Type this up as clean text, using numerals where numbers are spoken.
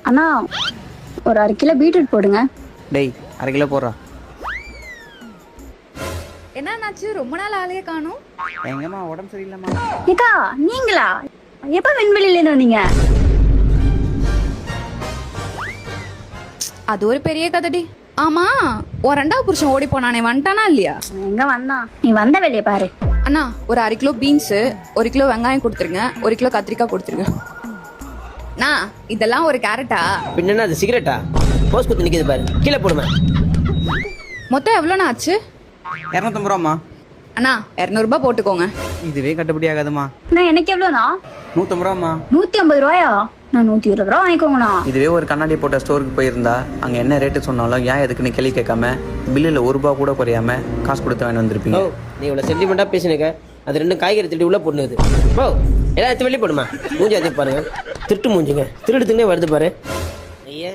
அண்ணா ஒரு 1/2 kilo beetroot போடுங்க. டேய் 1/2 கிலோ போடுறா. என்னாச்சு ரொம்ப நாள் ஆளையே காணும்? எங்கம்மா உடம்பு சரியில்லைம்மா. ஏக்கா நீங்களா எப்ப விண்வெளியில வந்தீங்க? அது ஒரு பெரிய கதடி. ஆமா, ஒரு 2வது புருஷன் ஓடி போனானே வந்துட்டானா இல்லையா? எங்க வந்தான்? நீ வந்த வேலையை பாரு. அண்ணா ஒரு 1/2 கிலோ பீன்ஸ், 1 கிலோ வெங்காயம் கொடுத்துருங்க, 1 கிலோ கத்திரிக்காய் கொடுத்துருங்க. அண்ணா இதெல்லாம் ஒரு கேரட்டா? பின்னா அது சிகரெட்டா? போஸ் குத்து நிக்குது பாரு, கீழே போடுமா. மொத்தம் எவ்வளோண்ணா ஆச்சு? 250 ரூபாம்மா. அண்ணா 200 ரூபாய் போட்டுக்கோங்க. இதுவே கட்டுப்படி ஆகாதுமா. நான் எனக்கு எவ்வளோண்ணா? 150 ரூபாம்மா. 150 ரூபாயா? நான் 120 ரூபா வாங்கிக்கோங்கண்ணா. இதுவே ஒரு கண்ணாடி போட்ட ஸ்டோருக்கு போயிருந்தா அங்கே என்ன ரேட்டு சொன்னாலும் ஏன் எதுக்குன்னு கேள்வி கேட்காம பில்லில் 1 ரூபா கூட குறையாம காசு கொடுத்து வாங்கி வந்திருப்பீங்க. ஓ நீ இவ்வளோ சென்டிமெண்ட்டாக பேசினுக்க, அது 2 காய்கறி திருடி உள்ள போடுது. ஓ எல்லாம் எடுத்து வெளியே போடுமா. மூஞ்சி அதே பாருங்க, திருட்டு மூஞ்சிங்க, திருடுத்துனே வருது பாரு. ஐயா